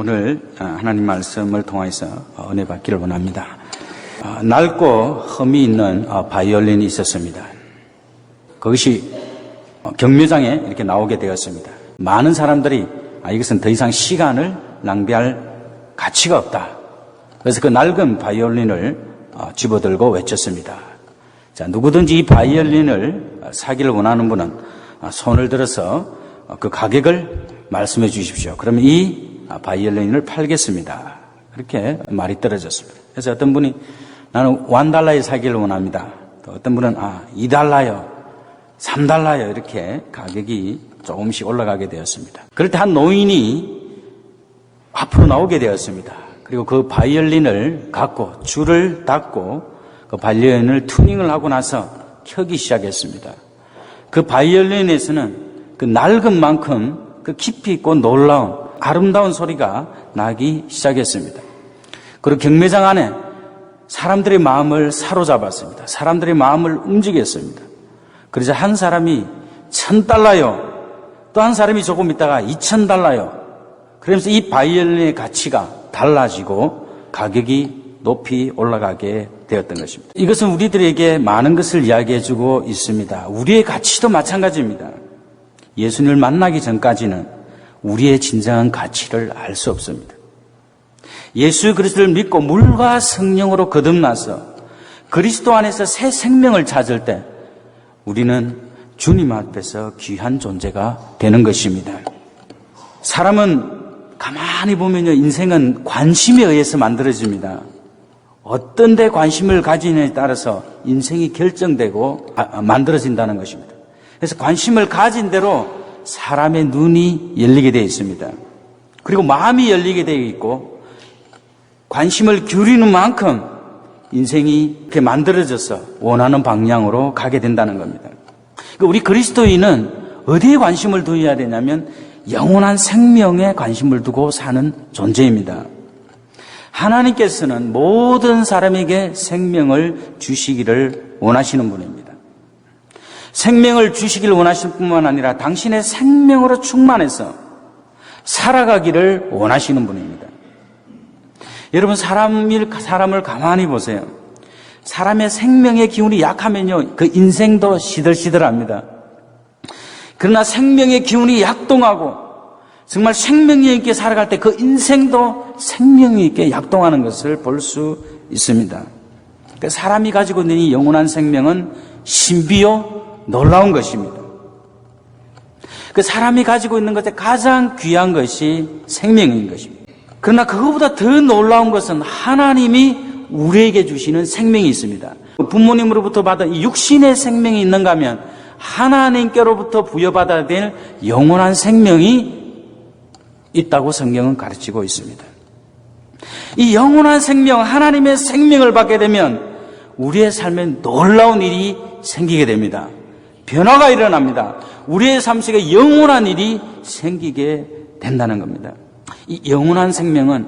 오늘 하나님 말씀을 통해서 은혜 받기를 원합니다. 낡고 흠이 있는 바이올린이 있었습니다. 그것이 경매장에 이렇게 나오게 되었습니다. 많은 사람들이 이것은 더 이상 시간을 낭비할 가치가 없다. 그래서 그 낡은 바이올린을 집어들고 외쳤습니다. 자, 누구든지 이 바이올린을 사기를 원하는 분은 손을 들어서 그 가격을 말씀해 주십시오. 그러면 이 바이올린을 팔겠습니다. 그렇게 말이 떨어졌습니다. 그래서 어떤 분이 나는 $1에 사기를 원합니다. 또 어떤 분은 $2, $3 이렇게 가격이 조금씩 올라가게 되었습니다. 그럴 때 한 노인이 앞으로 나오게 되었습니다. 그리고 그 바이올린을 갖고 줄을 닫고 그 바이올린을 튜닝을 하고 나서 켜기 시작했습니다. 그 바이올린에서는 그 낡은 만큼 그 깊이 있고 놀라운 아름다운 소리가 나기 시작했습니다. 그리고 경매장 안에 사람들의 마음을 사로잡았습니다. 사람들의 마음을 움직였습니다. 그래서 한 사람이 $1,000요. 또 한 사람이 조금 있다가 $2,000요. 그러면서 이 바이올린의 가치가 달라지고 가격이 높이 올라가게 되었던 것입니다. 이것은 우리들에게 많은 것을 이야기해주고 있습니다. 우리의 가치도 마찬가지입니다. 예수님을 만나기 전까지는 우리의 진정한 가치를 알 수 없습니다. 예수 그리스도를 믿고 물과 성령으로 거듭나서 그리스도 안에서 새 생명을 찾을 때 우리는 주님 앞에서 귀한 존재가 되는 것입니다. 사람은 가만히 보면요, 인생은 관심에 의해서 만들어집니다. 어떤 데 관심을 가지느냐에 따라서 인생이 결정되고 만들어진다는 것입니다. 그래서 관심을 가진 대로 사람의 눈이 열리게 되어 있습니다. 그리고 마음이 열리게 되어 있고 관심을 기울이는 만큼 인생이 이렇게 만들어져서 원하는 방향으로 가게 된다는 겁니다. 우리 그리스도인은 어디에 관심을 두어야 되냐면 영원한 생명에 관심을 두고 사는 존재입니다. 하나님께서는 모든 사람에게 생명을 주시기를 원하시는 분입니다. 생명을 주시기를 원하실 뿐만 아니라 당신의 생명으로 충만해서 살아가기를 원하시는 분입니다. 여러분, 사람을 가만히 보세요. 사람의 생명의 기운이 약하면요, 그 인생도 시들시들합니다. 그러나 생명의 기운이 약동하고 정말 생명력 있게 살아갈 때 그 인생도 생명력 있게 약동하는 것을 볼 수 있습니다. 그러니까 사람이 가지고 있는 이 영원한 생명은 신비요 놀라운 것입니다. 그 사람이 가지고 있는 것에 가장 귀한 것이 생명인 것입니다. 그러나 그것보다 더 놀라운 것은 하나님이 우리에게 주시는 생명이 있습니다. 부모님으로부터 받은 이 육신의 생명이 있는가 하면 하나님께로부터 부여받아야 될 영원한 생명이 있다고 성경은 가르치고 있습니다. 이 영원한 생명, 하나님의 생명을 받게 되면 우리의 삶에 놀라운 일이 생기게 됩니다. 변화가 일어납니다. 우리의 삶 속에 영원한 일이 생기게 된다는 겁니다. 이 영원한 생명은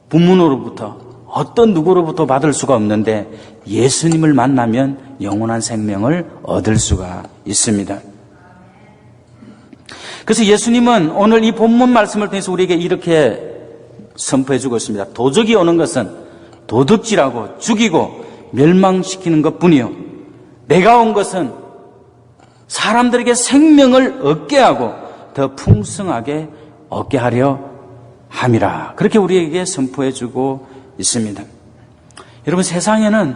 부모로부터 어떤 누구로부터 받을 수가 없는데 예수님을 만나면 영원한 생명을 얻을 수가 있습니다. 그래서 예수님은 오늘 이 본문 말씀을 통해서 우리에게 이렇게 선포해 주고 있습니다. 도적이 오는 것은 도둑질하고 죽이고 멸망시키는 것뿐이요, 내가 온 것은 사람들에게 생명을 얻게 하고 더 풍성하게 얻게 하려 함이라. 그렇게 우리에게 선포해 주고 있습니다. 여러분, 세상에는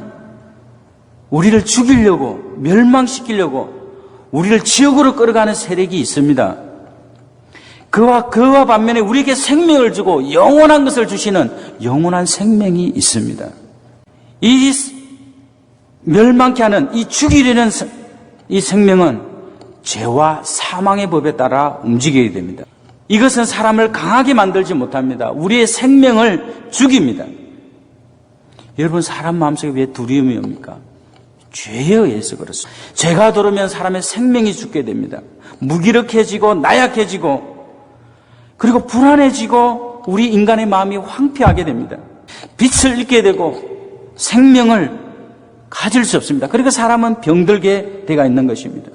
우리를 죽이려고, 멸망시키려고 우리를 지옥으로 끌어가는 세력이 있습니다. 그와 반면에 우리에게 생명을 주고 영원한 것을 주시는 영원한 생명이 있습니다. 이 멸망케 하는, 이 죽이려는 이 생명은 죄와 사망의 법에 따라 움직이게 됩니다. 이것은 사람을 강하게 만들지 못합니다. 우리의 생명을 죽입니다. 여러분, 사람 마음속에 왜 두려움이 옵니까? 죄에 의해서 그렇습니다. 죄가 들어오면 사람의 생명이 죽게 됩니다. 무기력해지고 나약해지고 그리고 불안해지고 우리 인간의 마음이 황폐하게 됩니다. 빛을 잃게 되고 생명을 가질 수 없습니다. 그러니까 사람은 병들게 되어 있는 것입니다.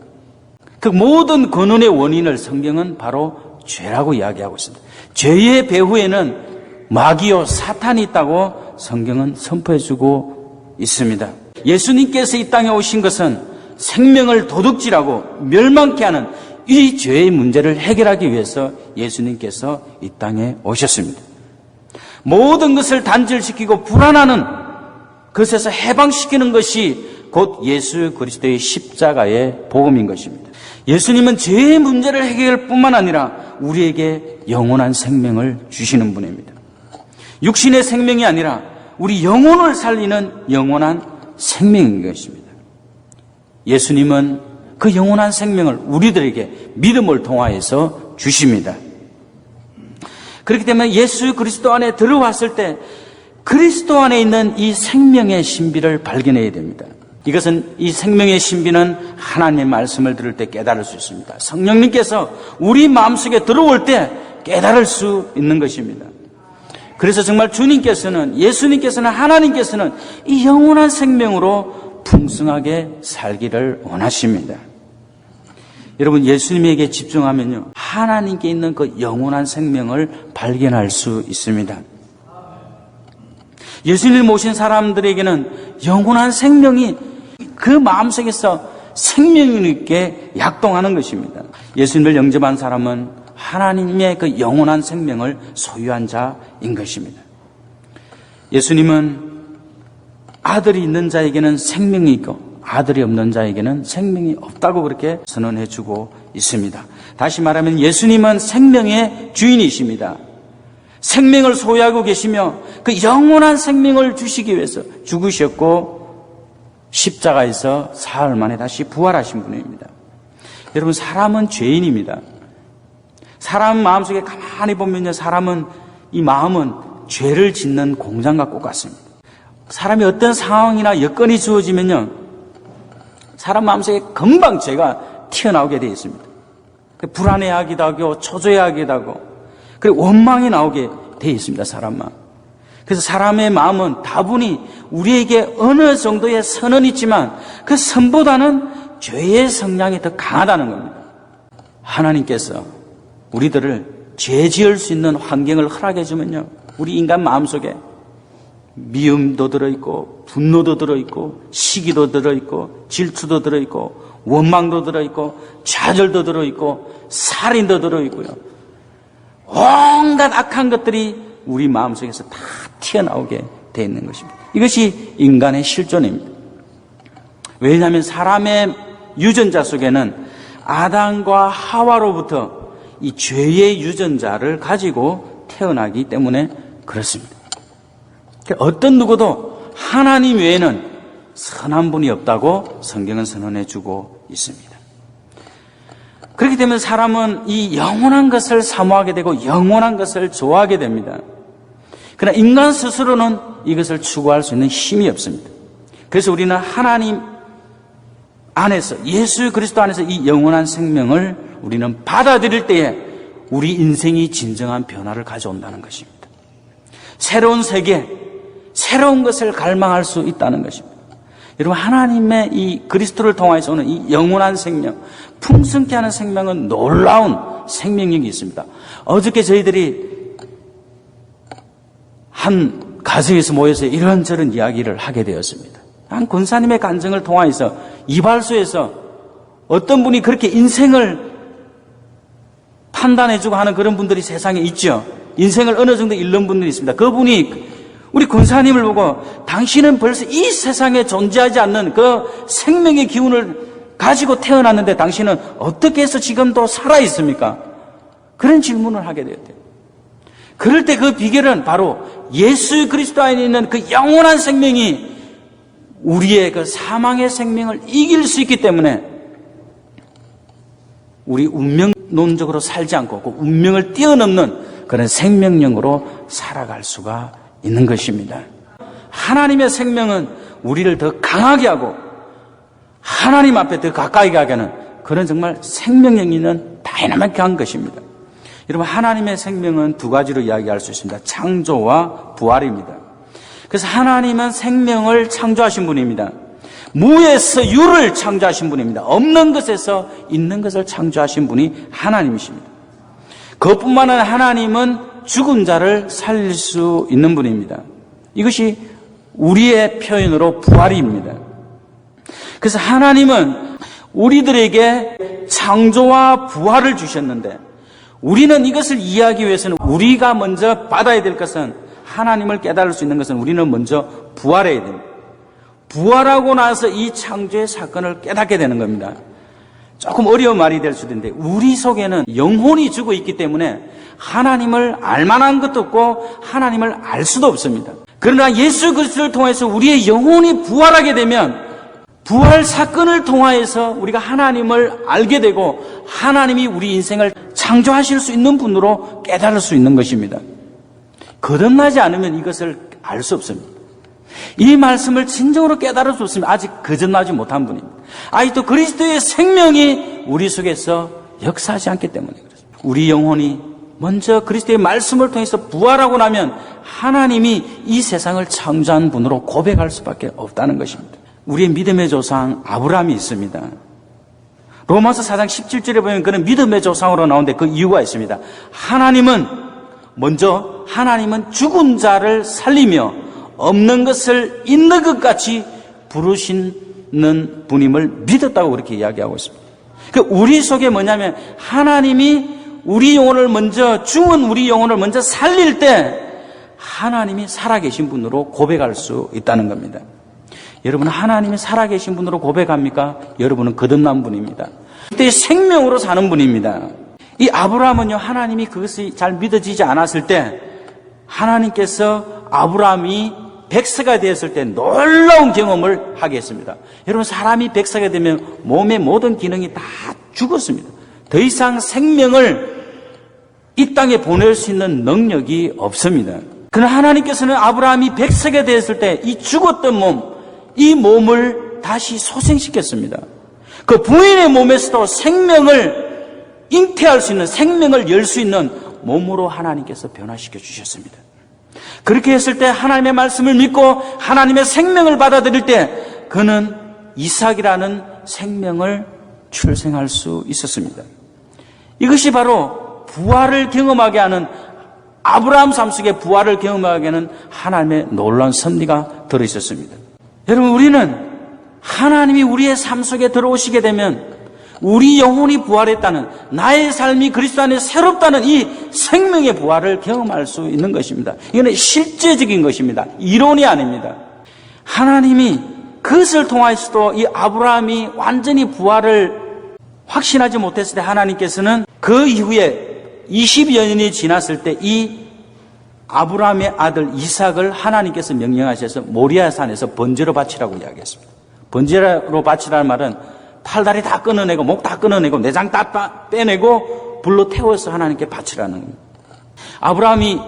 그 모든 근원의 원인을 성경은 바로 죄라고 이야기하고 있습니다. 죄의 배후에는 마귀요 사탄이 있다고 성경은 선포해주고 있습니다. 예수님께서 이 땅에 오신 것은 생명을 도둑질하고 멸망케 하는 이 죄의 문제를 해결하기 위해서 예수님께서 이 땅에 오셨습니다. 모든 것을 단절시키고 불안하는 것에서 해방시키는 것이 곧 예수 그리스도의 십자가의 복음인 것입니다. 예수님은 죄의 문제를 해결할 뿐만 아니라 우리에게 영원한 생명을 주시는 분입니다. 육신의 생명이 아니라 우리 영혼을 살리는 영원한 생명인 것입니다. 예수님은 그 영원한 생명을 우리들에게 믿음을 통하여서 주십니다. 그렇기 때문에 예수 그리스도 안에 들어왔을 때 그리스도 안에 있는 이 생명의 신비를 발견해야 됩니다. 이것은 이 생명의 신비는 하나님의 말씀을 들을 때 깨달을 수 있습니다. 성령님께서 우리 마음속에 들어올 때 깨달을 수 있는 것입니다. 그래서 정말 주님께서는, 예수님께서는, 하나님께서는 이 영원한 생명으로 풍성하게 살기를 원하십니다. 여러분, 예수님에게 집중하면요, 하나님께 있는 그 영원한 생명을 발견할 수 있습니다. 예수님을 모신 사람들에게는 영원한 생명이 그 마음속에서 생명 있게 약동하는 것입니다. 예수님을 영접한 사람은 하나님의 그 영원한 생명을 소유한 자인 것입니다. 예수님은 아들이 있는 자에게는 생명이 있고 아들이 없는 자에게는 생명이 없다고 그렇게 선언해 주고 있습니다. 다시 말하면 예수님은 생명의 주인이십니다. 생명을 소유하고 계시며 그 영원한 생명을 주시기 위해서 죽으셨고 십자가에서 사흘 만에 다시 부활하신 분입니다. 여러분, 사람은 죄인입니다. 사람 마음속에 가만히 보면요, 사람은, 이 마음은 죄를 짓는 공장과 똑같습니다. 사람이 어떤 상황이나 여건이 주어지면요, 사람 마음속에 금방 죄가 튀어나오게 되어 있습니다. 불안해하기도 하고 초조해하기도 하고 그리고 원망이 나오게 되어 있습니다. 사람 마음. 그래서 사람의 마음은 다분히 우리에게 어느 정도의 선은 있지만 그 선보다는 죄의 성향이 더 강하다는 겁니다. 하나님께서 우리들을 죄 지을 수 있는 환경을 허락해 주면요, 우리 인간 마음속에 미움도 들어있고 분노도 들어있고 시기도 들어있고 질투도 들어있고 원망도 들어있고 좌절도 들어있고 살인도 들어있고요, 온갖 악한 것들이 우리 마음속에서 다 튀어나오게 되어 있는 것입니다. 이것이 인간의 실존입니다. 왜냐하면 사람의 유전자 속에는 아담과 하와로부터 이 죄의 유전자를 가지고 태어나기 때문에 그렇습니다. 어떤 누구도 하나님 외에는 선한 분이 없다고 성경은 선언해 주고 있습니다. 그렇기 때문에 사람은 이 영원한 것을 사모하게 되고 영원한 것을 좋아하게 됩니다. 그러나 인간 스스로는 이것을 추구할 수 있는 힘이 없습니다. 그래서 우리는 하나님 안에서, 예수 그리스도 안에서 이 영원한 생명을 우리는 받아들일 때에 우리 인생이 진정한 변화를 가져온다는 것입니다. 새로운 세계, 새로운 것을 갈망할 수 있다는 것입니다. 여러분, 하나님의 이 그리스도를 통해서 오는 이 영원한 생명, 풍성케 하는 생명은 놀라운 생명력이 있습니다. 어저께 저희들이 한 가정에서 모여서 이런저런 이야기를 하게 되었습니다. 한 권사님의 간증을 통해서 이발소에서 어떤 분이 그렇게 인생을 판단해주고 하는 그런 분들이 세상에 있죠. 인생을 어느 정도 잃는 분들이 있습니다. 그분이 우리 권사님을 보고 당신은 벌써 이 세상에 존재하지 않는 그 생명의 기운을 가지고 태어났는데 당신은 어떻게 해서 지금도 살아있습니까? 그런 질문을 하게 되었대요. 그럴 때 그 비결은 바로 예수 그리스도 안에 있는 그 영원한 생명이 우리의 그 사망의 생명을 이길 수 있기 때문에 우리 운명론적으로 살지 않고 그 운명을 뛰어넘는 그런 생명력으로 살아갈 수가 있는 것입니다. 하나님의 생명은 우리를 더 강하게 하고 하나님 앞에 더 가까이 가게 하는 그런 정말 생명력 있는 다이나믹한 것입니다. 여러분, 하나님의 생명은 두 가지로 이야기할 수 있습니다. 창조와 부활입니다. 그래서 하나님은 생명을 창조하신 분입니다. 무에서 유를 창조하신 분입니다. 없는 것에서 있는 것을 창조하신 분이 하나님이십니다. 그것뿐만 아니라 하나님은 죽은 자를 살릴 수 있는 분입니다. 이것이 우리의 표현으로 부활입니다. 그래서 하나님은 우리들에게 창조와 부활을 주셨는데 우리는 이것을 이해하기 위해서는 우리가 먼저 받아야 될 것은 하나님을 깨달을 수 있는 것은 우리는 먼저 부활해야 됩니다. 부활하고 나서 이 창조의 사건을 깨닫게 되는 겁니다. 조금 어려운 말이 될 수도 있는데 우리 속에는 영혼이 죽어 있기 때문에 하나님을 알 만한 것도 없고 하나님을 알 수도 없습니다. 그러나 예수 그리스도를 통해서 우리의 영혼이 부활하게 되면 부활 사건을 통하여서 우리가 하나님을 알게 되고 하나님이 우리 인생을 창조하실 수 있는 분으로 깨달을 수 있는 것입니다. 거듭나지 않으면 이것을 알 수 없습니다. 이 말씀을 진정으로 깨달을 수 없으면 아직 거듭나지 못한 분입니다. 아직도 그리스도의 생명이 우리 속에서 역사하지 않기 때문에 그렇습니다. 우리 영혼이 먼저 그리스도의 말씀을 통해서 부활하고 나면 하나님이 이 세상을 창조한 분으로 고백할 수밖에 없다는 것입니다. 우리의 믿음의 조상 아브라함이 있습니다. 로마서 4장 17절에 보면 그는 믿음의 조상으로 나오는데 그 이유가 있습니다. 하나님은 죽은 자를 살리며 없는 것을 있는 것 같이 부르시는 분임을 믿었다고 그렇게 이야기하고 있습니다. 우리 속에 뭐냐면 하나님이 우리 영혼을 죽은 우리 영혼을 먼저 살릴 때 하나님이 살아계신 분으로 고백할 수 있다는 겁니다. 여러분 하나님이 살아계신 분으로 고백합니까? 여러분은 거듭난 분입니다. 그때 생명으로 사는 분입니다. 이 아브라함은요 하나님이 그것이 잘 믿어지지 않았을 때 하나님께서 아브라함이 백세가 되었을 때 놀라운 경험을 하게 했습니다. 여러분 사람이 백세가 되면 몸의 모든 기능이 다 죽었습니다. 더 이상 생명을 이 땅에 보낼 수 있는 능력이 없습니다. 그러나 하나님께서는 아브라함이 백세가 되었을 때 이 죽었던 이 몸을 다시 소생시켰습니다. 그 부인의 몸에서도 생명을 잉태할 수 있는, 생명을 열 수 있는 몸으로 하나님께서 변화시켜 주셨습니다. 그렇게 했을 때 하나님의 말씀을 믿고 하나님의 생명을 받아들일 때 그는 이삭이라는 생명을 출생할 수 있었습니다. 이것이 바로 부활을 경험하게 하는, 아브라함 삶 속에 부활을 경험하게 하는 하나님의 놀라운 섭리가 들어있었습니다. 여러분 우리는 하나님이 우리의 삶 속에 들어오시게 되면 우리 영혼이 부활했다는, 나의 삶이 그리스도 안에 새롭다는 이 생명의 부활을 경험할 수 있는 것입니다. 이거는 실제적인 것입니다. 이론이 아닙니다. 하나님이 그것을 통해서도 이 아브라함이 완전히 부활을 확신하지 못했을 때 하나님께서는 그 이후에 20여 년이 지났을 때 이 아브라함의 아들 이삭을 하나님께서 명령하셔서 모리아산에서 번제로 바치라고 이야기했습니다. 번제로 바치라는 말은 팔다리 다 끊어내고 목 다 끊어내고 내장 다 빼내고 불로 태워서 하나님께 바치라는 겁니다. 아브라함이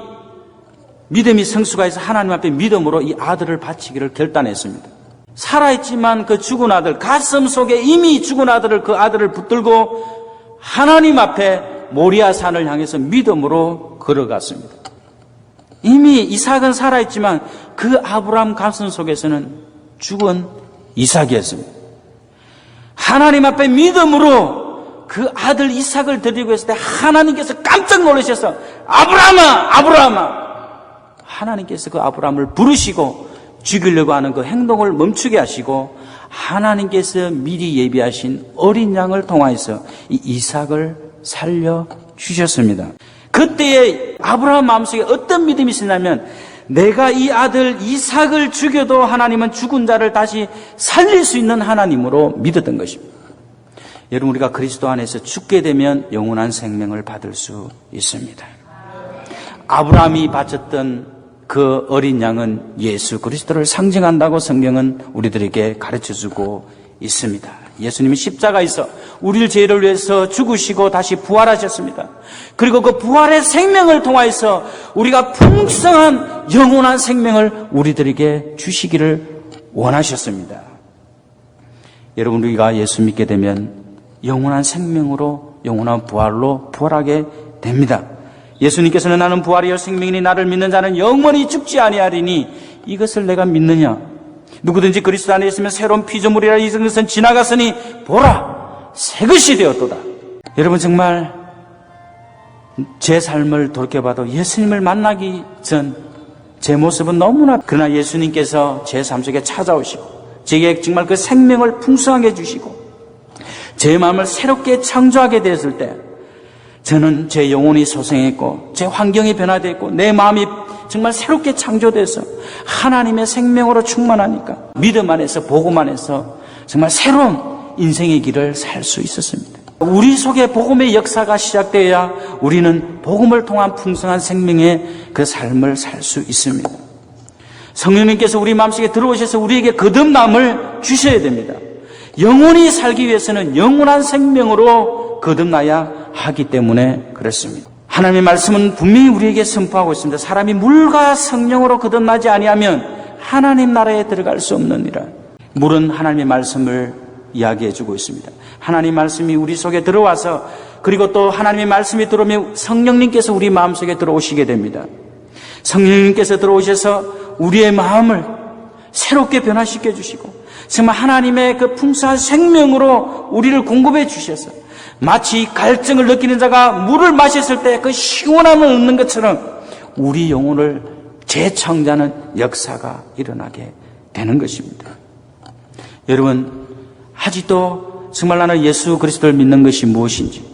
믿음이 성수가 해서 하나님 앞에 믿음으로 이 아들을 바치기를 결단했습니다. 살아있지만 그 죽은 아들, 가슴 속에 이미 죽은 아들을, 그 아들을 붙들고 하나님 앞에 모리아산을 향해서 믿음으로 걸어갔습니다. 이미 이삭은 살아있지만 그 아브라함 가슴 속에서는 죽은 이삭이었습니다. 하나님 앞에 믿음으로 그 아들 이삭을 드리고 했을 때 하나님께서 깜짝 놀라셔서 아브라함아, 아브라함아, 하나님께서 그 아브라함을 부르시고 죽이려고 하는 그 행동을 멈추게 하시고 하나님께서 미리 예비하신 어린 양을 통하여서 이 이삭을 살려주셨습니다. 그때의 아브라함 마음속에 어떤 믿음이 있었냐면 내가 이 아들 이삭을 죽여도 하나님은 죽은 자를 다시 살릴 수 있는 하나님으로 믿었던 것입니다. 여러분 우리가 그리스도 안에서 죽게 되면 영원한 생명을 받을 수 있습니다. 아브라함이 바쳤던 그 어린 양은 예수 그리스도를 상징한다고 성경은 우리들에게 가르쳐주고 있습니다. 예수님이 십자가에서 우리를 죄를 위해서 죽으시고 다시 부활하셨습니다. 그리고 그 부활의 생명을 통하여서 우리가 풍성한 영원한 생명을 우리들에게 주시기를 원하셨습니다. 여러분 우리가 예수 믿게 되면 영원한 생명으로, 영원한 부활로 부활하게 됩니다. 예수님께서는 나는 부활이요 생명이니 나를 믿는 자는 영원히 죽지 아니하리니 이것을 내가 믿느냐? 누구든지 그리스도 안에 있으면 새로운 피조물이라, 이것은 지나갔으니 보라 새 것이 되었도다. 여러분 정말 제 삶을 돌이켜봐도 예수님을 만나기 전 제 모습은 너무나, 그러나 예수님께서 제 삶 속에 찾아오시고 제게 정말 그 생명을 풍성하게 주시고 제 마음을 새롭게 창조하게 되었을 때 저는 제 영혼이 소생했고 제 환경이 변화되었고 내 마음이 정말 새롭게 창조돼서 하나님의 생명으로 충만하니까 믿음 안에서 복음 안에서 정말 새로운 인생의 길을 살 수 있었습니다. 우리 속에 복음의 역사가 시작되어야 우리는 복음을 통한 풍성한 생명의 그 삶을 살 수 있습니다. 성령님께서 우리 마음속에 들어오셔서 우리에게 거듭남을 주셔야 됩니다. 영원히 살기 위해서는 영원한 생명으로 거듭나야 하기 때문에 그렇습니다. 하나님의 말씀은 분명히 우리에게 선포하고 있습니다. 사람이 물과 성령으로 거듭나지 아니하면 하나님 나라에 들어갈 수 없느니라. 물은 하나님의 말씀을 이야기해주고 있습니다. 하나님 말씀이 우리 속에 들어와서 그리고 또 하나님의 말씀이 들어오면 성령님께서 우리 마음속에 들어오시게 됩니다. 성령님께서 들어오셔서 우리의 마음을 새롭게 변화시켜 주시고 정말 하나님의 그 풍성한 생명으로 우리를 공급해 주셔서 마치 갈증을 느끼는 자가 물을 마셨을 때 그 시원함을 얻는 것처럼 우리 영혼을 재창조하는 역사가 일어나게 되는 것입니다. 여러분, 아직도 정말 나는 예수 그리스도를 믿는 것이 무엇인지,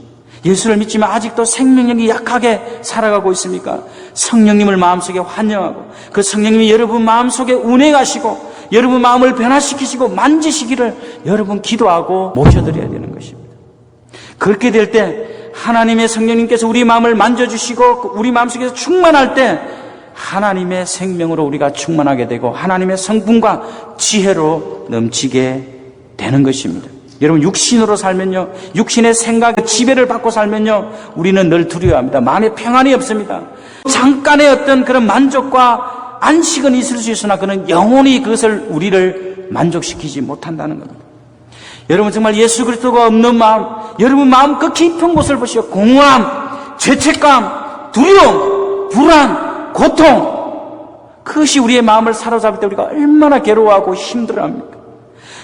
예수를 믿지만 아직도 생명력이 약하게 살아가고 있습니까? 성령님을 마음속에 환영하고 그 성령님이 여러분 마음속에 운행하시고 여러분 마음을 변화시키시고 만지시기를 여러분 기도하고 모셔드려야 되는 것입니다. 그렇게 될 때 하나님의 성령님께서 우리 마음을 만져주시고 우리 마음속에서 충만할 때 하나님의 생명으로 우리가 충만하게 되고 하나님의 성품과 지혜로 넘치게 되는 것입니다. 여러분, 육신으로 살면요, 육신의 생각, 지배를 받고 살면요, 우리는 늘 두려워합니다. 마음에 평안이 없습니다. 잠깐의 어떤 그런 만족과 안식은 있을 수 있으나 그는 영원히 그것을 우리를 만족시키지 못한다는 겁니다. 여러분, 정말 예수 그리스도가 없는 마음, 여러분 마음 그 깊은 곳을 보시오. 공허함, 죄책감, 두려움, 불안, 고통, 그것이 우리의 마음을 사로잡을 때 우리가 얼마나 괴로워하고 힘들어합니까?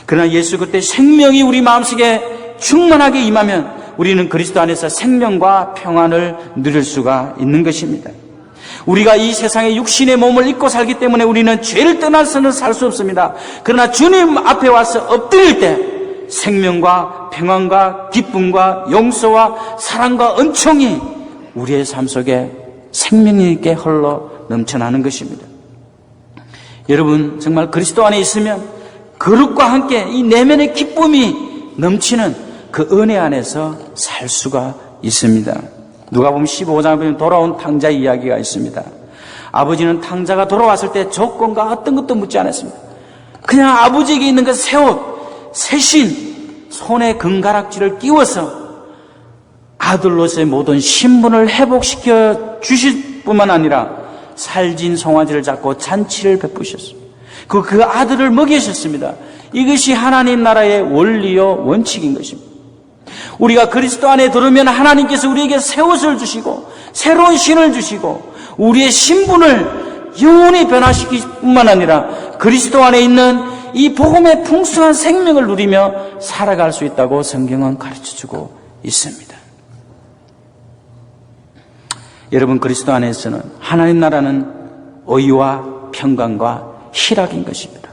그러나 예수 그때 생명이 우리 마음속에 충만하게 임하면 우리는 그리스도 안에서 생명과 평안을 누릴 수가 있는 것입니다. 우리가 이 세상에 육신의 몸을 입고 살기 때문에 우리는 죄를 떠나서는 살 수 없습니다. 그러나 주님 앞에 와서 엎드릴 때 생명과 평안과 기쁨과 용서와 사랑과 은총이 우리의 삶 속에 생명력 있게 흘러 넘쳐나는 것입니다. 여러분, 정말 그리스도 안에 있으면 거룩과 함께 이 내면의 기쁨이 넘치는 그 은혜 안에서 살 수가 있습니다. 누가복음 15장에 보면 돌아온 탕자 이야기가 있습니다. 아버지는 탕자가 돌아왔을 때 조건과 어떤 것도 묻지 않았습니다. 그냥 아버지에게 있는 그 새 옷, 새신, 손에 금가락지를 끼워서 아들로서의 모든 신분을 회복시켜 주실 뿐만 아니라 살진 송아지를 잡고 잔치를 베푸셨습니다. 그 아들을 먹이셨습니다. 이것이 하나님 나라의 원리요 원칙인 것입니다. 우리가 그리스도 안에 들어오면 하나님께서 우리에게 새 옷을 주시고 새로운 신을 주시고 우리의 신분을 영원히 변화시킬 뿐만 아니라 그리스도 안에 있는 이 복음의 풍성한 생명을 누리며 살아갈 수 있다고 성경은 가르쳐주고 있습니다. 여러분, 그리스도 안에서는 하나님 나라는 의와 평강과 희락인 것입니다.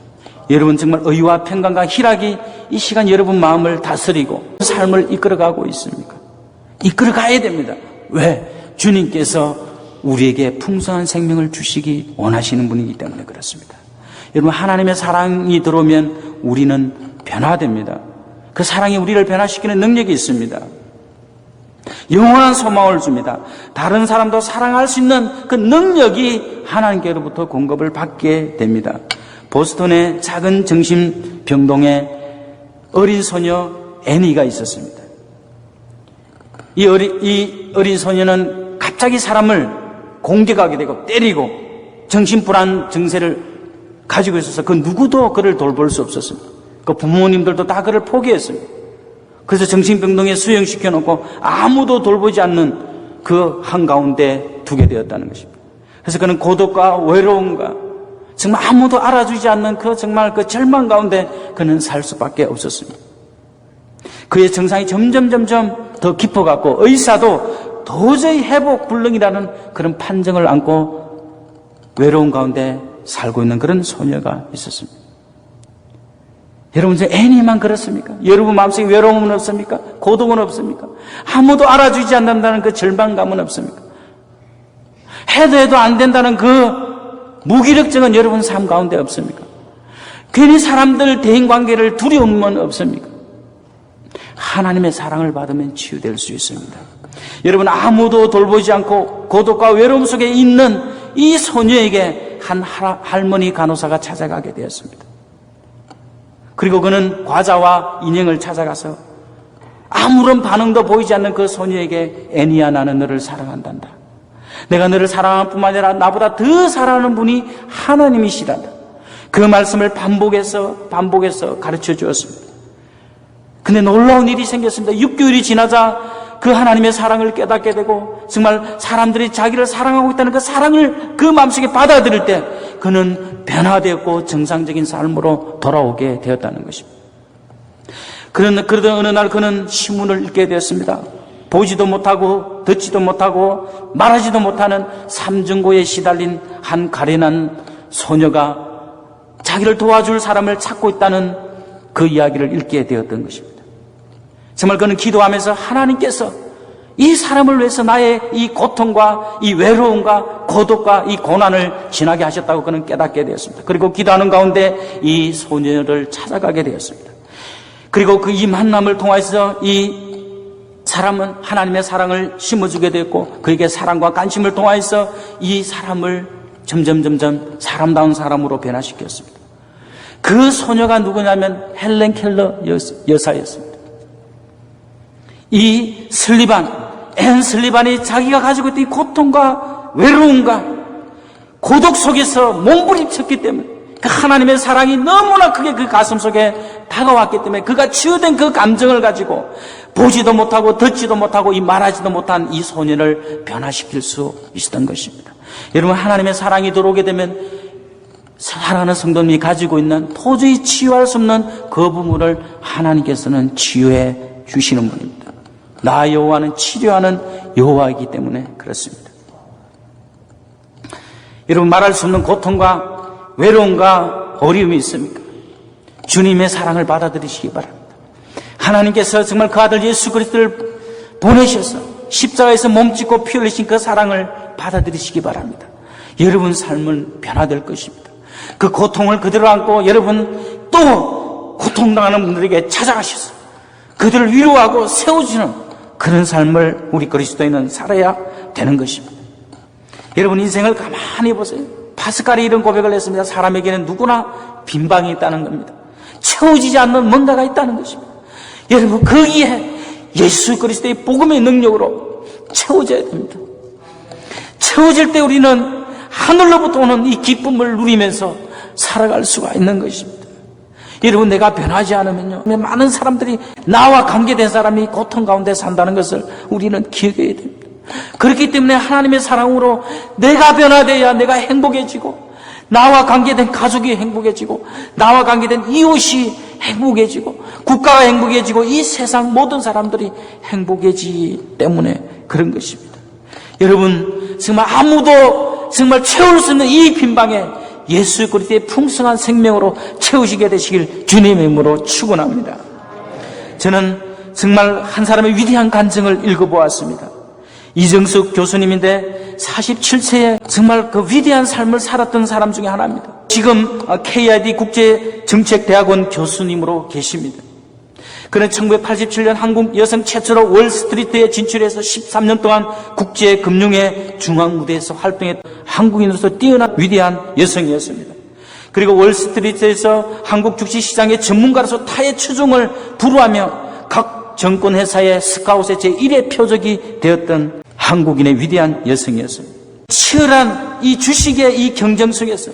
여러분, 정말 의와 평강과 희락이 이 시간 여러분 마음을 다스리고 삶을 이끌어가고 있습니까? 이끌어가야 됩니다. 왜? 주님께서 우리에게 풍성한 생명을 주시기 원하시는 분이기 때문에 그렇습니다. 여러분, 하나님의 사랑이 들어오면 우리는 변화됩니다. 그 사랑이 우리를 변화시키는 능력이 있습니다. 영원한 소망을 줍니다. 다른 사람도 사랑할 수 있는 그 능력이 하나님께로부터 공급을 받게 됩니다. 보스턴의 작은 정신병동에 어린 소녀 애니가 있었습니다. 이 어린 소녀는 갑자기 사람을 공격하게 되고 때리고 정신불안 증세를 가지고 있어서 그 누구도 그를 돌볼 수 없었습니다. 그 부모님들도 다 그를 포기했습니다. 그래서 정신병동에 수용시켜 놓고 아무도 돌보지 않는 그 한가운데 두게 되었다는 것입니다. 그래서 그는 고독과 외로움과 정말 아무도 알아주지 않는 그 정말 그 절망 가운데 그는 살 수밖에 없었습니다. 그의 증상이 점점 더 깊어갔고 의사도 도저히 회복 불능이라는 그런 판정을 안고 외로운 가운데 살고 있는 그런 소녀가 있었습니다. 여러분, 저 애니만 그렇습니까? 여러분 마음속에 외로움은 없습니까? 고독은 없습니까? 아무도 알아주지 않는다는 그 절망감은 없습니까? 해도 안 된다는 그 무기력증은 여러분 삶 가운데 없습니까? 괜히 사람들 대인관계를 두려움은 없습니까? 하나님의 사랑을 받으면 치유될 수 있습니다. 여러분, 아무도 돌보지 않고 고독과 외로움 속에 있는 이 소녀에게 한 할머니 간호사가 찾아가게 되었습니다. 그리고 그는 과자와 인형을 찾아가서 아무런 반응도 보이지 않는 그 소녀에게 애니야, 나는 너를 사랑한단다. 내가 너를 사랑할 뿐만 아니라 나보다 더 사랑하는 분이 하나님이시란다. 그 말씀을 반복해서 가르쳐 주었습니다. 근데 놀라운 일이 생겼습니다. 6개월이 지나자 그 하나님의 사랑을 깨닫게 되고 정말 사람들이 자기를 사랑하고 있다는 그 사랑을 그 마음속에 받아들일 때 그는 변화되었고 정상적인 삶으로 돌아오게 되었다는 것입니다. 그러던 어느 날 그는 신문을 읽게 되었습니다. 보지도 못하고 듣지도 못하고 말하지도 못하는 삼중고에 시달린 한 가련한 소녀가 자기를 도와줄 사람을 찾고 있다는 그 이야기를 읽게 되었던 것입니다. 정말 그는 기도하면서 하나님께서 이 사람을 위해서 나의 이 고통과 이 외로움과 고독과 이 고난을 지나게 하셨다고 그는 깨닫게 되었습니다. 그리고 기도하는 가운데 이 소녀를 찾아가게 되었습니다. 그리고 그 이 만남을 통해서 이 사람은 하나님의 사랑을 심어주게 되었고 그에게 사랑과 관심을 통해서 이 사람을 점점 사람다운 사람으로 변화시켰습니다. 그 소녀가 누구냐면 헬렌 켈러 여사였습니다. 이 앤 슬리반이 자기가 가지고 있던 이 고통과 외로움과 고독 속에서 몸부림쳤기 때문에 그 하나님의 사랑이 너무나 크게 그 가슴 속에 다가왔기 때문에 그가 치유된 그 감정을 가지고 보지도 못하고 듣지도 못하고 이 말하지도 못한 이 소년을 변화시킬 수 있었던 것입니다. 여러분, 하나님의 사랑이 들어오게 되면 사랑하는 성도님이 가지고 있는 도저히 치유할 수 없는 그 부분을 하나님께서는 치유해 주시는 분입니다. 나 여호와는 치료하는 여호와이기 때문에 그렇습니다. 여러분, 말할 수 없는 고통과 외로움과 어려움이 있습니까? 주님의 사랑을 받아들이시기 바랍니다. 하나님께서 정말 그 아들 예수 그리스도를 보내셔서 십자가에서 몸짓고 피 흘리신 그 사랑을 받아들이시기 바랍니다. 여러분 삶은 변화될 것입니다. 그 고통을 그대로 안고 여러분 또 고통당하는 분들에게 찾아가셔서 그들을 위로하고 세워주는 그런 삶을 우리 그리스도인은 살아야 되는 것입니다. 여러분, 인생을 가만히 보세요. 파스칼이 이런 고백을 했습니다. 사람에게는 누구나 빈방이 있다는 겁니다. 채워지지 않는 뭔가가 있다는 것입니다. 여러분, 거기에 예수 그리스도의 복음의 능력으로 채워져야 됩니다. 채워질 때 우리는 하늘로부터 오는 이 기쁨을 누리면서 살아갈 수가 있는 것입니다. 여러분, 내가 변하지 않으면요, 많은 사람들이 나와 관계된 사람이 고통 가운데 산다는 것을 우리는 기억해야 됩니다. 그렇기 때문에 하나님의 사랑으로 내가 변화되어야 내가 행복해지고 나와 관계된 가족이 행복해지고 나와 관계된 이웃이 행복해지고 국가가 행복해지고 이 세상 모든 사람들이 행복해지기 때문에 그런 것입니다. 여러분, 정말 아무도 정말 채울 수 있는 이 빈방에 예수 그리스도의 풍성한 생명으로 채우시게 되시길 주님의 이름으로 축원합니다. 저는 정말 한 사람의 위대한 간증을 읽어보았습니다. 이정숙 교수님인데 47세에 정말 그 위대한 삶을 살았던 사람 중에 하나입니다. 지금 KID 국제정책대학원 교수님으로 계십니다. 그는 1987년 한국 여성 최초로 월스트리트에 진출해서 13년 동안 국제금융의 중앙무대에서 활동했던 한국인으로서 뛰어난 위대한 여성이었습니다. 그리고 월스트리트에서 한국 주식시장의 전문가로서 타의 추종을 부루하며 각 정권회사의 스카웃의 제1의 표적이 되었던 한국인의 위대한 여성이었습니다. 치열한 이 주식의 이 경쟁 속에서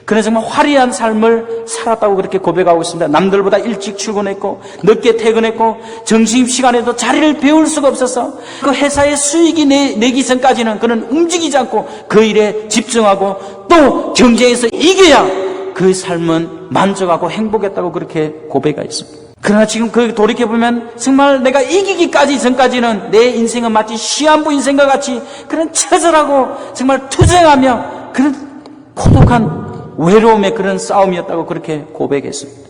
그는 정말 화려한 삶을 살았다고 그렇게 고백하고 있습니다. 남들보다 일찍 출근했고 늦게 퇴근했고 점심시간에도 자리를 배울 수가 없어서 그 회사의 수익이 내기 전까지는 그는 움직이지 않고 그 일에 집중하고 또 경쟁에서 이겨야 그 삶은 만족하고 행복했다고 그렇게 고백하였습니다. 그러나 지금 돌이켜보면 정말 내가 이기기까지 전까지는 내 인생은 마치 시한부 인생과 같이 그런 처절하고 정말 투쟁하며 그런 고독한 외로움의 그런 싸움이었다고 그렇게 고백했습니다.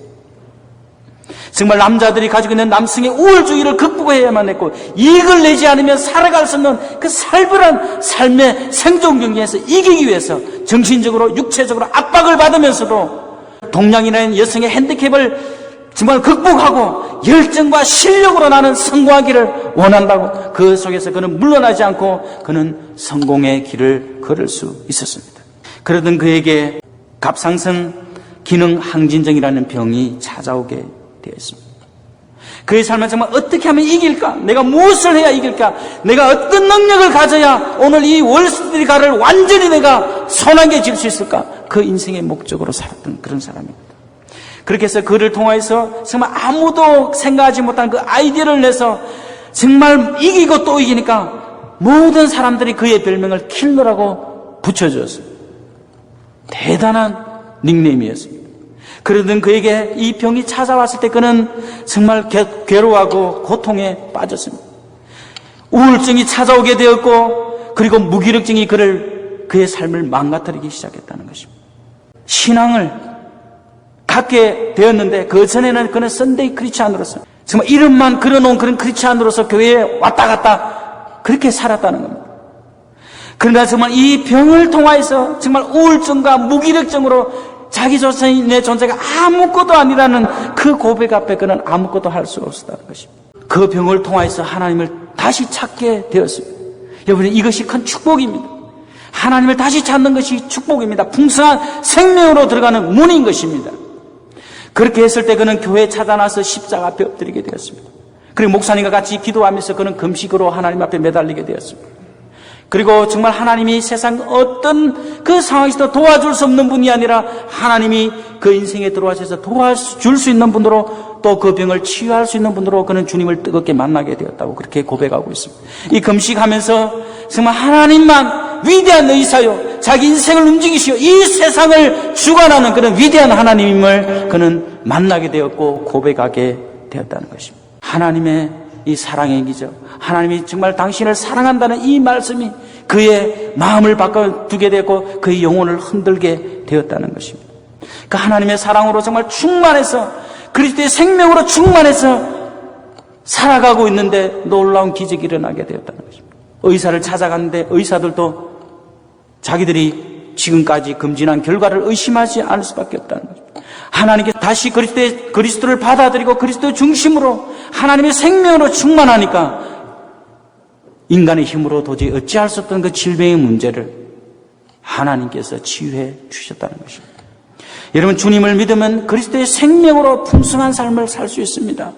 정말 남자들이 가지고 있는 남성의 우월주의를 극복해야만 했고, 이익을 내지 않으면 살아갈 수 없는 그 살벌한 삶의 생존 경쟁에서 이기기 위해서 정신적으로 육체적으로 압박을 받으면서도 동양인의 여성의 핸디캡을 정말 극복하고 열정과 실력으로 나는 성공하기를 원한다고, 그 속에서 그는 물러나지 않고 그는 성공의 길을 걸을 수 있었습니다. 그러던 그에게 갑상선 기능 항진증이라는 병이 찾아오게 되었습니다. 그의 삶은 정말 어떻게 하면 이길까? 내가 무엇을 해야 이길까? 내가 어떤 능력을 가져야 오늘 이 월스트리트가를 완전히 내가 선하게 질 수 있을까? 그 인생의 목적으로 살았던 그런 사람입니다. 그렇게 해서 그를 통해서 정말 아무도 생각하지 못한 그 아이디어를 내서 정말 이기고 또 이기니까 모든 사람들이 그의 별명을 킬러라고 붙여주었어요. 대단한 닉네임이었습니다. 그러던 그에게 이 병이 찾아왔을 때 그는 정말 괴로워하고 고통에 빠졌습니다. 우울증이 찾아오게 되었고, 그리고 무기력증이 그의 삶을 망가뜨리기 시작했다는 것입니다. 신앙을 갖게 되었는데 그 전에는 그는 썬데이 크리스찬으로서 정말 이름만 걸어놓은 그런 크리스찬으로서 교회에 왔다 갔다 그렇게 살았다는 겁니다. 그러나 정말 이 병을 통하여서 정말 우울증과 무기력증으로 자기 자신의 존재가 아무것도 아니라는 그 고백 앞에 그는 아무것도 할 수 없었다는 것입니다. 그 병을 통하여서 하나님을 다시 찾게 되었습니다. 여러분, 이것이 큰 축복입니다. 하나님을 다시 찾는 것이 축복입니다. 풍성한 생명으로 들어가는 문인 것입니다. 그렇게 했을 때 그는 교회에 찾아나서 십자가 앞에 엎드리게 되었습니다. 그리고 목사님과 같이 기도하면서 그는 금식으로 하나님 앞에 매달리게 되었습니다. 그리고 정말 하나님이 세상 어떤 그 상황에서도 도와줄 수 없는 분이 아니라 하나님이 그 인생에 들어와셔서 도와줄 수 있는 분으로, 또 그 병을 치유할 수 있는 분으로 그는 주님을 뜨겁게 만나게 되었다고 그렇게 고백하고 있습니다. 이 금식하면서 정말 하나님만 위대한 의사요, 자기 인생을 움직이시오, 이 세상을 주관하는 그런 위대한 하나님을 그는 만나게 되었고 고백하게 되었다는 것입니다. 하나님의 이 사랑의 기적, 하나님이 정말 당신을 사랑한다는 이 말씀이 그의 마음을 바꿔두게 되었고 그의 영혼을 흔들게 되었다는 것입니다. 그 하나님의 사랑으로 정말 충만해서 그리스도의 생명으로 충만해서 살아가고 있는데 놀라운 기적이 일어나게 되었다는 것입니다. 의사를 찾아갔는데 의사들도 자기들이 지금까지 검진한 결과를 의심하지 않을 수밖에 없다는 것입니다. 하나님께 다시 그리스도를 받아들이고 그리스도 중심으로 하나님의 생명으로 충만하니까 인간의 힘으로 도저히 어찌할 수 없던 그 질병의 문제를 하나님께서 치유해 주셨다는 것입니다. 여러분, 주님을 믿으면 그리스도의 생명으로 풍성한 삶을 살 수 있습니다.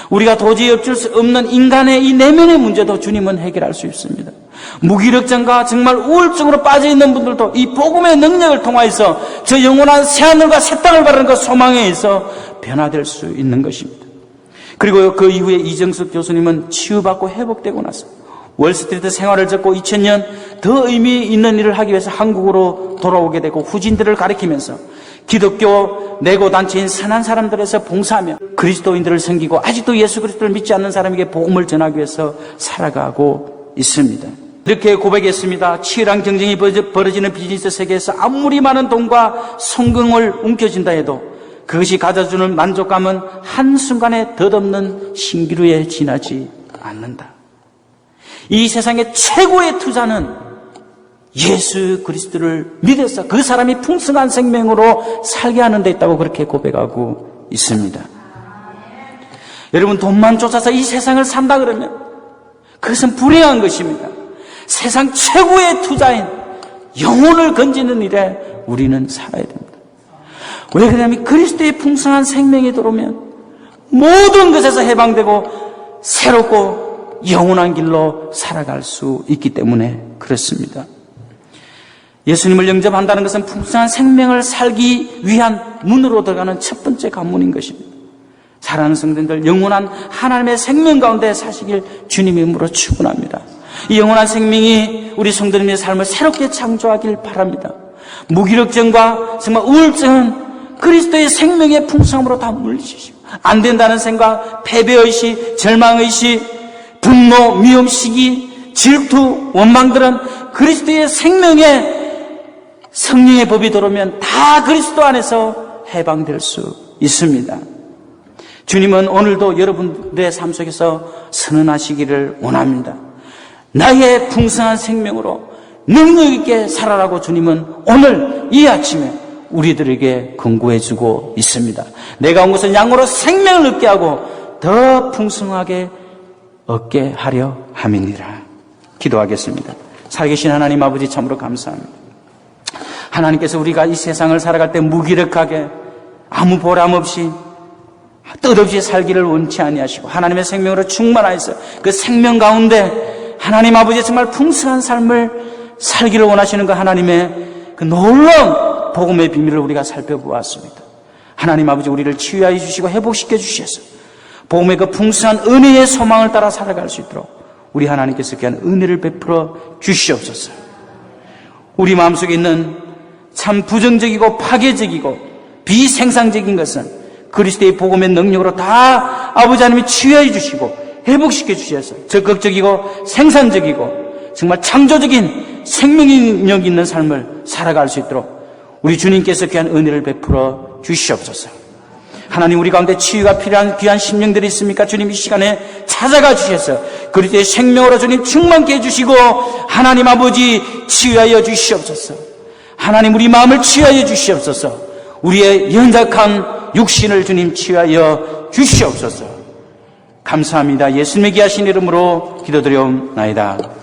우리가 도저히 어쩔 수 없는 인간의 이 내면의 문제도 주님은 해결할 수 있습니다. 무기력증과 정말 우울증으로 빠져있는 분들도 이 복음의 능력을 통하여서 저 영원한 새하늘과 새 땅을 바라는 그 소망에 있어 변화될 수 있는 것입니다. 그리고 그 이후에 이정숙 교수님은 치유받고 회복되고 나서 월스트리트 생활을 접고 2000년 더 의미 있는 일을 하기 위해서 한국으로 돌아오게 되고 후진들을 가리키면서 기독교 내고 단체인 선한 사람들에서 봉사하며 그리스도인들을 섬기고 아직도 예수 그리스도를 믿지 않는 사람에게 복음을 전하기 위해서 살아가고 있습니다. 이렇게 고백했습니다. 치열한 경쟁이 벌어지는 비즈니스 세계에서 아무리 많은 돈과 성공을 움켜쥔다 해도 그것이 가져주는 만족감은 한순간에 덧없는 신기루에 지나지 않는다. 이 세상의 최고의 투자는 예수 그리스도를 믿어서 그 사람이 풍성한 생명으로 살게 하는 데 있다고 그렇게 고백하고 있습니다. 여러분, 돈만 쫓아서 이 세상을 산다 그러면 그것은 불행한 것입니다. 세상 최고의 투자인 영혼을 건지는 일에 우리는 살아야 됩니다. 왜 그러냐면 그리스도의 풍성한 생명이 들어오면 모든 것에서 해방되고 새롭고 영원한 길로 살아갈 수 있기 때문에 그렇습니다. 예수님을 영접한다는 것은 풍성한 생명을 살기 위한 문으로 들어가는 첫 번째 관문인 것입니다. 사랑하는 성도님들, 영원한 하나님의 생명 가운데 사시길 주님의 이름으로 축원합니다. 이 영원한 생명이 우리 성도님의 삶을 새롭게 창조하길 바랍니다. 무기력증과 정말 우울증은 그리스도의 생명의 풍성함으로 다 물리치시고 안 된다는 생각, 패배의식, 절망의식, 분노, 미움, 시기, 질투, 원망들은 그리스도의 생명에 성령의 법이 들어오면 다 그리스도 안에서 해방될 수 있습니다. 주님은 오늘도 여러분들의 삶 속에서 선언하시기를 원합니다. 나의 풍성한 생명으로 능력 있게 살아라고 주님은 오늘 이 아침에 우리들에게 권고해주고 있습니다. 내가 온 것은 양으로 생명을 얻게 하고 더 풍성하게 얻게 하려 함이니라. 기도하겠습니다. 살아계신 하나님 아버지 참으로 감사합니다. 하나님께서 우리가 이 세상을 살아갈 때 무기력하게 아무 보람 없이 뜻없이 살기를 원치 아니하시고 하나님의 생명으로 충만하여서 그 생명 가운데 하나님 아버지 정말 풍성한 삶을 살기를 원하시는 그 하나님의 그 놀라운 복음의 비밀을 우리가 살펴보았습니다. 하나님 아버지 우리를 치유하여 주시고 회복시켜 주셔서 복음의 그 풍성한 은혜의 소망을 따라 살아갈 수 있도록 우리 하나님께서 귀한 은혜를 베풀어 주시옵소서. 우리 마음속에 있는 참 부정적이고 파괴적이고 비생산적인 것은 그리스도의 복음의 능력으로 다 아버지 하나님이 치유해 주시고 회복시켜 주셔서 적극적이고 생산적이고 정말 창조적인 생명력 있는 삶을 살아갈 수 있도록 우리 주님께서 귀한 은혜를 베풀어 주시옵소서. 하나님 우리 가운데 치유가 필요한 귀한 심령들이 있습니까? 주님 이 시간에 찾아가 주셔서 그리스도의 생명으로 주님 충만케 해주시고 하나님 아버지 치유하여 주시옵소서. 하나님 우리 마음을 치유하여 주시옵소서. 우리의 연약한 육신을 주님 치유하여 주시옵소서. 감사합니다. 예수님의 귀하신 이름으로 기도드려옵나이다.